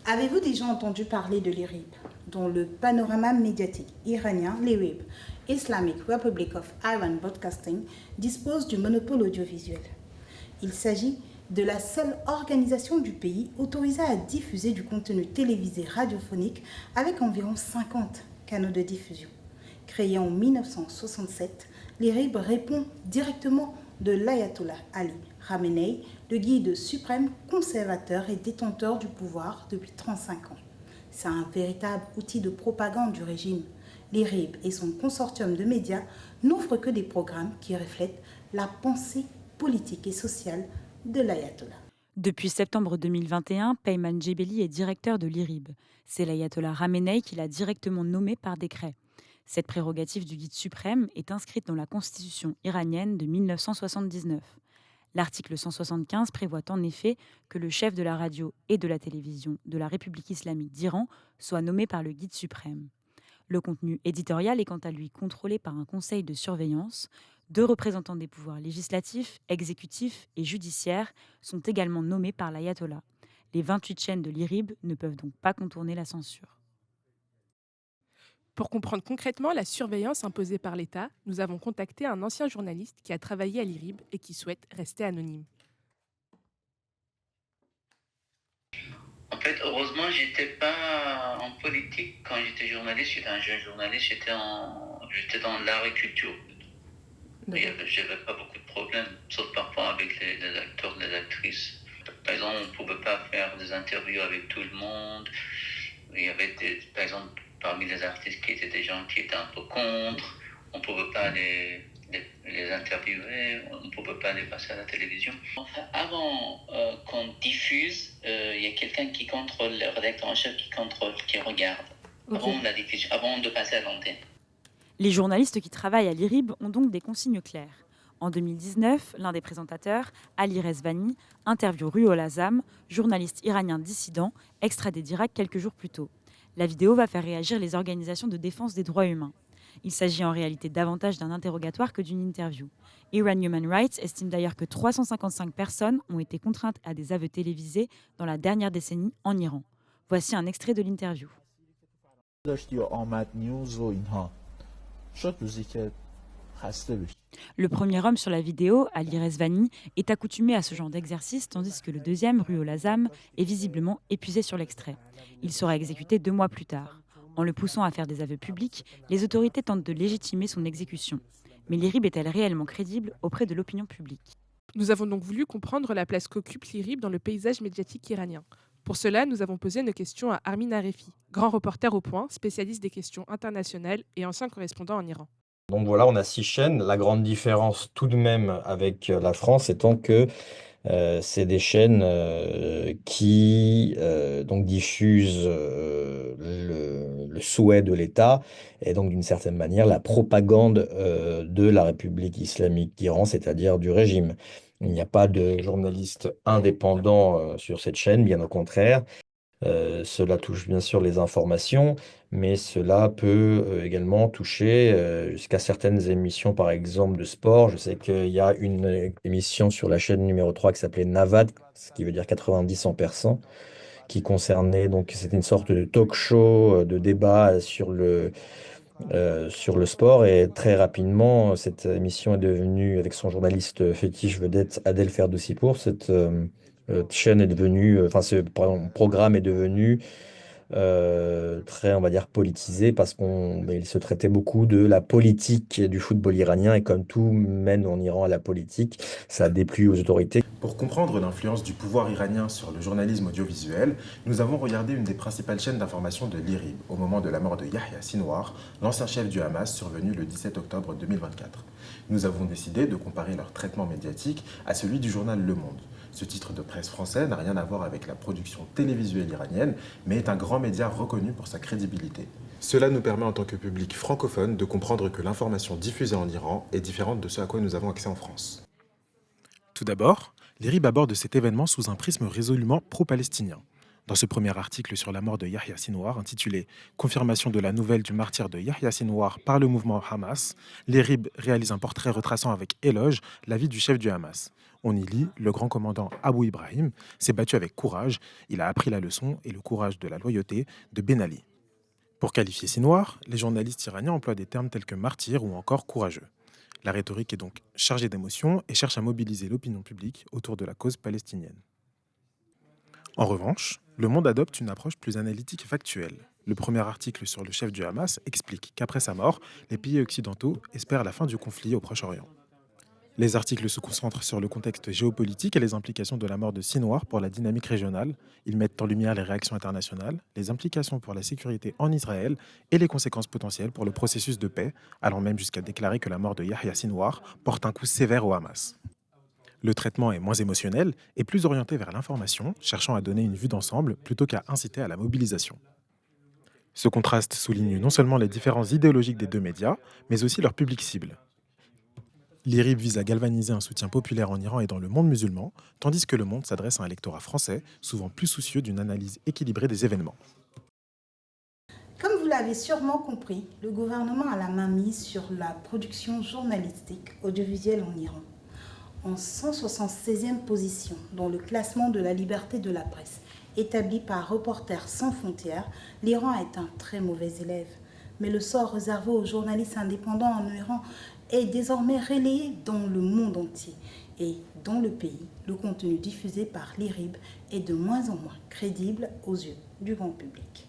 Avez-vous déjà entendu parler de l'IRIB, dont le panorama médiatique iranien, l'IRIB, Islamic Republic of Iran Broadcasting, dispose du monopole audiovisuel? Il s'agit de la seule organisation du pays autorisée à diffuser du contenu télévisé radiophonique avec environ 50 canaux de diffusion. Créé en 1967, l'IRIB répond directement de l'ayatollah Ali Khamenei, le guide suprême conservateur et détenteur du pouvoir depuis 35 ans. C'est un véritable outil de propagande du régime. L'IRIB et son consortium de médias n'offrent que des programmes qui reflètent la pensée politique et sociale de l'ayatollah. Depuis septembre 2021, Peyman Gebeli est directeur de l'IRIB. C'est l'ayatollah Khamenei qui l'a directement nommé par décret. Cette prérogative du guide suprême est inscrite dans la constitution iranienne de 1979. L'article 175 prévoit en effet que le chef de la radio et de la télévision de la République islamique d'Iran soit nommé par le guide suprême. Le contenu éditorial est quant à lui contrôlé par un conseil de surveillance. 2 représentants des pouvoirs législatifs, exécutifs et judiciaires sont également nommés par l'ayatollah. Les 28 chaînes de l'IRIB ne peuvent donc pas contourner la censure. Pour comprendre concrètement la surveillance imposée par l'État, nous avons contacté un ancien journaliste qui a travaillé à l'IRIB et qui souhaite rester anonyme. En fait, heureusement, j'étais pas en politique quand j'étais journaliste. J'étais un jeune journaliste. J'étais dans l'agriculture. J'avais pas beaucoup de problèmes, sauf parfois avec les acteurs, les actrices. Par exemple, on pouvait pas faire des interviews avec tout le monde. Il y avait par exemple, parmi les artistes qui étaient des gens qui étaient un peu contre. On pouvait pas les interviewer, on ne pouvait pas les passer à la télévision. Enfin, avant qu'on diffuse, il y a quelqu'un qui contrôle, le rédacteur en chef qui contrôle, qui regarde, avant la diffusion, avant de passer à l'antenne. Les journalistes qui travaillent à l'IRIB ont donc des consignes claires. En 2019, l'un des présentateurs, Ali Rezvani, interviewe Ruhollah Azam, journaliste iranien dissident, extradé d'Irak quelques jours plus tôt. La vidéo va faire réagir les organisations de défense des droits humains. Il s'agit en réalité davantage d'un interrogatoire que d'une interview. Iran Human Rights estime d'ailleurs que 355 personnes ont été contraintes à des aveux télévisés dans la dernière décennie en Iran. Voici un extrait de l'interview. Le premier homme sur la vidéo, Ali Rezvani, est accoutumé à ce genre d'exercice, tandis que le deuxième, Ruhollah Azam, est visiblement épuisé sur l'extrait. Il sera exécuté 2 mois plus tard. En le poussant à faire des aveux publics, les autorités tentent de légitimer son exécution. Mais l'IRIB est-elle réellement crédible auprès de l'opinion publique ? Nous avons donc voulu comprendre la place qu'occupe l'IRIB dans le paysage médiatique iranien. Pour cela, nous avons posé nos questions à Armin Arefi, grand reporter au Point, spécialiste des questions internationales et ancien correspondant en Iran. Donc voilà, on a 6 chaînes. La grande différence tout de même avec la France étant que c'est des chaînes qui donc diffusent le souhait de l'État et donc d'une certaine manière la propagande de la République islamique d'Iran, c'est-à-dire du régime. Il n'y a pas de journalistes indépendants sur cette chaîne, bien au contraire. Cela touche bien sûr les informations, mais cela peut également toucher jusqu'à certaines émissions, par exemple de sport. Je sais qu'il y a une émission sur la chaîne numéro 3 qui s'appelait Navad, ce qui veut dire 90 en persan, qui concernait, donc c'était une sorte de talk show, de débat sur le sport. Et très rapidement, cette émission est devenue, avec son journaliste fétiche vedette Adel Ferdoussi-Pour, cette chaîne est devenue, enfin ce programme est devenu très, on va dire, politisé parce qu'il se traitait beaucoup de la politique du football iranien et comme tout mène en Iran à la politique, ça a déplu aux autorités. Pour comprendre l'influence du pouvoir iranien sur le journalisme audiovisuel, nous avons regardé une des principales chaînes d'information de l'IRIB au moment de la mort de Yahya Sinwar, l'ancien chef du Hamas survenu le 17 octobre 2024. Nous avons décidé de comparer leur traitement médiatique à celui du journal Le Monde. Ce titre de presse français n'a rien à voir avec la production télévisuelle iranienne, mais est un grand média reconnu pour sa crédibilité. Cela nous permet en tant que public francophone de comprendre que l'information diffusée en Iran est différente de ce à quoi nous avons accès en France. Tout d'abord, l'IRIB aborde cet événement sous un prisme résolument pro-palestinien. Dans ce premier article sur la mort de Yahya Sinwar, intitulé « Confirmation de la nouvelle du martyre de Yahya Sinwar par le mouvement Hamas », l'IRIB réalise un portrait retraçant avec éloge la vie du chef du Hamas. On y lit « Le grand commandant Abu Ibrahim s'est battu avec courage, il a appris la leçon et le courage de la loyauté de Ben Ali ». Pour qualifier Sinwar, les journalistes iraniens emploient des termes tels que martyr ou encore courageux. La rhétorique est donc chargée d'émotions et cherche à mobiliser l'opinion publique autour de la cause palestinienne. En revanche, Le Monde adopte une approche plus analytique et factuelle. Le premier article sur le chef du Hamas explique qu'après sa mort, les pays occidentaux espèrent la fin du conflit au Proche-Orient. Les articles se concentrent sur le contexte géopolitique et les implications de la mort de Sinwar pour la dynamique régionale. Ils mettent en lumière les réactions internationales, les implications pour la sécurité en Israël et les conséquences potentielles pour le processus de paix, allant même jusqu'à déclarer que la mort de Yahya Sinwar porte un coup sévère au Hamas. Le traitement est moins émotionnel et plus orienté vers l'information, cherchant à donner une vue d'ensemble plutôt qu'à inciter à la mobilisation. Ce contraste souligne non seulement les différences idéologiques des deux médias, mais aussi leur public cible. L'IRIB vise à galvaniser un soutien populaire en Iran et dans le monde musulman, tandis que Le Monde s'adresse à un lectorat français, souvent plus soucieux d'une analyse équilibrée des événements. Comme vous l'avez sûrement compris, le gouvernement a la main mise sur la production journalistique audiovisuelle en Iran. En 176e position dans le classement de la liberté de la presse, établi par Reporters sans frontières, l'Iran est un très mauvais élève. Mais le sort réservé aux journalistes indépendants en Iran est désormais relayé dans le monde entier. Et dans le pays, le contenu diffusé par l'IRIB est de moins en moins crédible aux yeux du grand public.